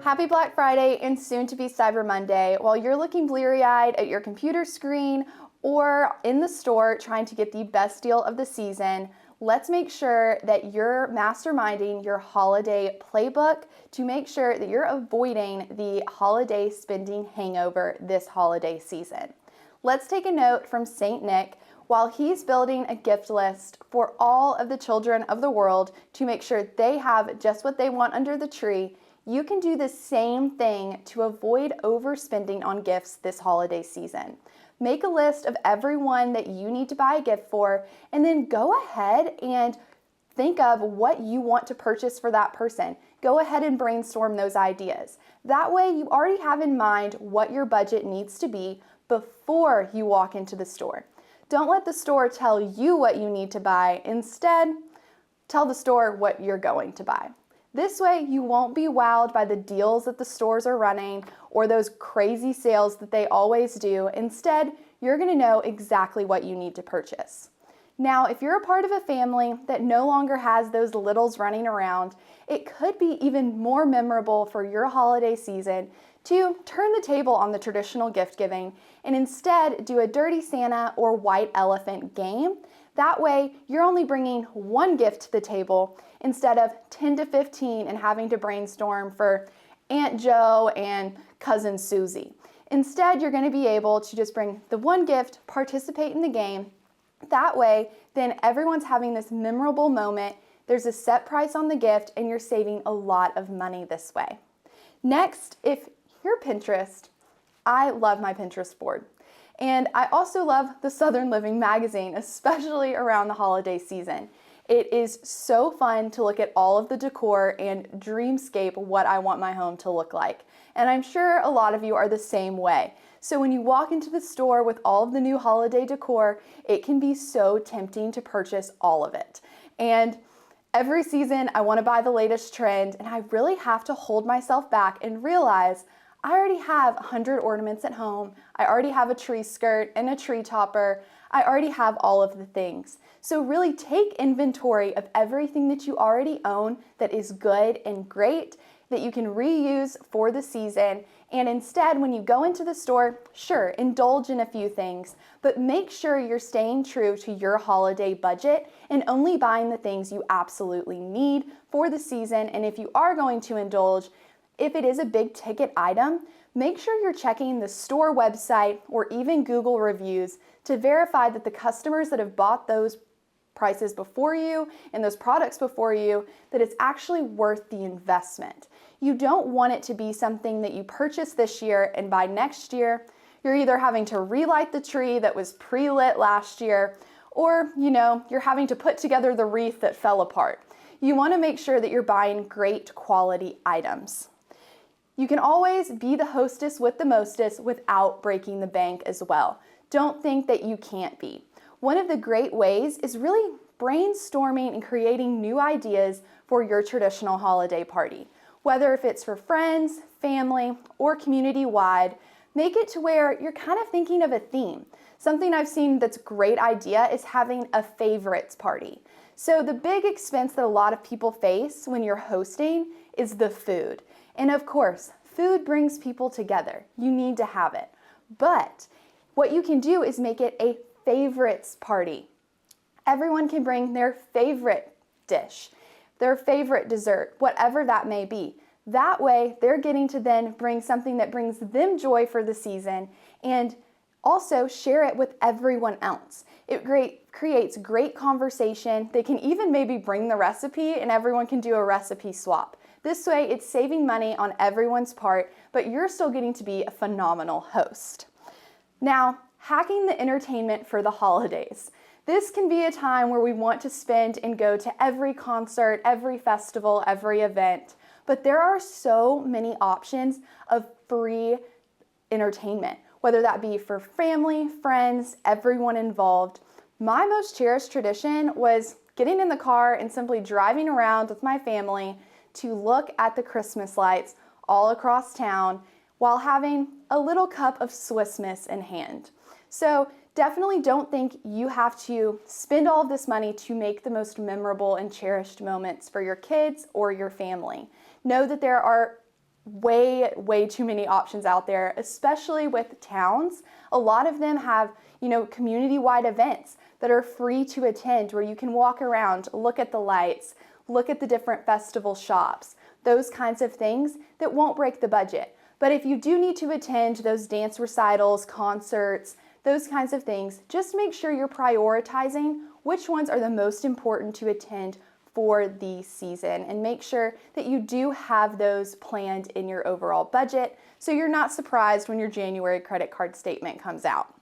Happy Black Friday and soon to be Cyber Monday. While you're looking bleary-eyed at your computer screen or in the store trying to get the best deal of the season, let's make sure that you're masterminding your holiday playbook to make sure that you're avoiding the holiday spending hangover this holiday season. Let's take a note from St. Nick while he's building a gift list for all of the children of the world to make sure they have just what they want under the tree. You can do the same thing to avoid overspending on gifts this holiday season. Make a list of everyone that you need to buy a gift for, and then go ahead and think of what you want to purchase for that person. Go ahead and brainstorm those ideas. That way you already have in mind what your budget needs to be before you walk into the store. Don't let the store tell you what you need to buy. Instead, tell the store what you're going to buy. This way, you won't be wowed by the deals that the stores are running or those crazy sales that they always do. Instead, you're going to know exactly what you need to purchase. Now, if you're a part of a family that no longer has those littles running around, it could be even more memorable for your holiday season to turn the table on the traditional gift giving and instead do a Dirty Santa or White Elephant game. That way, you're only bringing one gift to the table instead of 10 to 15 and having to brainstorm for Aunt Joe and Cousin Susie. Instead, you're going to be able to just bring the one gift, participate in the game. That way, then everyone's having this memorable moment. There's a set price on the gift, and you're saving a lot of money this way. Next, if you're Pinterest, I love my Pinterest board. And I also love the Southern Living magazine, especially around the holiday season. It is so fun to look at all of the decor and dreamscape what I want my home to look like. And I'm sure a lot of you are the same way. So when you walk into the store with all of the new holiday decor, it can be so tempting to purchase all of it. And every season I want to buy the latest trend, and I really have to hold myself back and realize I already have 100 ornaments at home. I already have a tree skirt and a tree topper. I already have all of the things. So really take inventory of everything that you already own that is good and great that you can reuse for the season. And instead, when you go into the store, sure, indulge in a few things, but make sure you're staying true to your holiday budget and only buying the things you absolutely need for the season. And if you are going to indulge, if it is a big ticket item, make sure you're checking the store website or even Google reviews to verify that the customers that have bought those prices before you and those products before you, that it's actually worth the investment. You don't want it to be something that you purchase this year and by next year, you're either having to relight the tree that was pre-lit last year, or you're having to put together the wreath that fell apart. You want to make sure that you're buying great quality items. You can always be the hostess with the mostest without breaking the bank as well. Don't think that you can't be. One of the great ways is really brainstorming and creating new ideas for your traditional holiday party. Whether if it's for friends, family, or community-wide, make it to where you're kind of thinking of a theme. Something I've seen that's a great idea is having a favorites party. So the big expense that a lot of people face when you're hosting is the food. And of course, food brings people together. You need to have it. But what you can do is make it a favorites party. Everyone can bring their favorite dish, their favorite dessert, whatever that may be. That way, they're getting to then bring something that brings them joy for the season and also share it with everyone else. It creates great conversation. They can even maybe bring the recipe and everyone can do a recipe swap. This way, it's saving money on everyone's part, but you're still getting to be a phenomenal host. Now, hacking the entertainment for the holidays. This can be a time where we want to spend and go to every concert, every festival, every event, but there are so many options of free entertainment, whether that be for family, friends, everyone involved. My most cherished tradition was getting in the car and simply driving around with my family to look at the Christmas lights all across town while having a little cup of Swiss Miss in hand. So definitely don't think you have to spend all of this money to make the most memorable and cherished moments for your kids or your family. Know that there are way too many options out there, especially with towns. A lot of them have, community-wide events that are free to attend where you can walk around, look at the lights, look at the different festival shops, those kinds of things that won't break the budget. But if you do need to attend those dance recitals, concerts, those kinds of things, just make sure you're prioritizing which ones are the most important to attend for the season, and make sure that you do have those planned in your overall budget so you're not surprised when your January credit card statement comes out.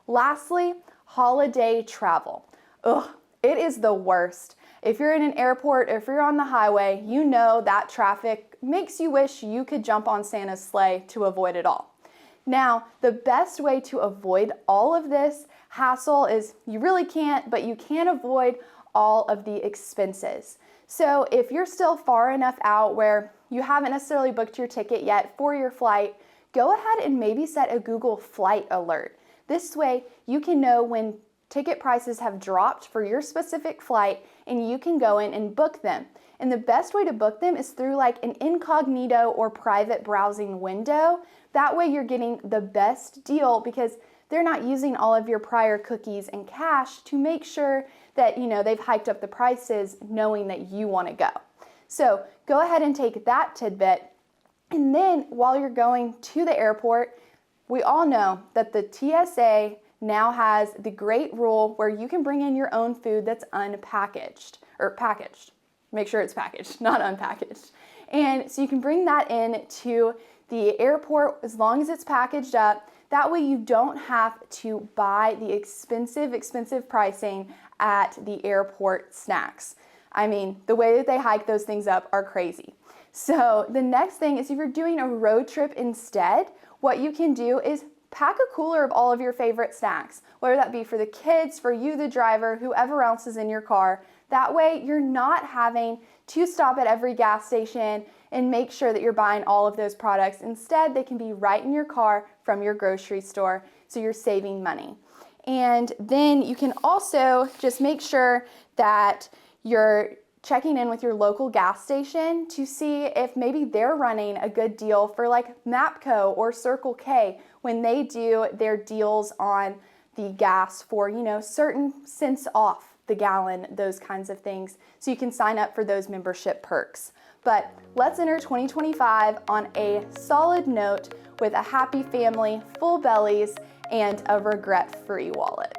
Lastly, holiday travel. Ugh, it is the worst. If you're in an airport or if you're on the highway, you know that traffic makes you wish you could jump on Santa's sleigh to avoid it all. Now, the best way to avoid all of this hassle is you really can't, but you can avoid all of the expenses. So if you're still far enough out where you haven't necessarily booked your ticket yet for your flight, go ahead and maybe set a Google flight alert. This way you can know when ticket prices have dropped for your specific flight and you can go in and book them. And the best way to book them is through like an incognito or private browsing window. That way you're getting the best deal because they're not using all of your prior cookies and cash to make sure that they've hiked up the prices knowing that you want to go. So go ahead and take that tidbit. And then while you're going to the airport, we all know that the TSA now has the great rule where you can bring in your own food that's unpackaged or packaged. Make sure it's packaged, not unpackaged. And so you can bring that in to the airport as long as it's packaged up. That way you don't have to buy the expensive pricing at the airport snacks. I mean, the way that they hike those things up are crazy. So the next thing is if you're doing a road trip instead, what you can do is pack a cooler of all of your favorite snacks, whether that be for the kids, for you, the driver, whoever else is in your car. That way you're not having to stop at every gas station and make sure that you're buying all of those products. Instead, they can be right in your car from your grocery store, so you're saving money. And then you can also just make sure that you're checking in with your local gas station to see if maybe they're running a good deal for like MAPCO or Circle K when they do their deals on the gas for, certain cents off the gallon, those kinds of things. So you can sign up for those membership perks. But let's enter 2025 on a solid note with a happy family, full bellies, and a regret-free wallet.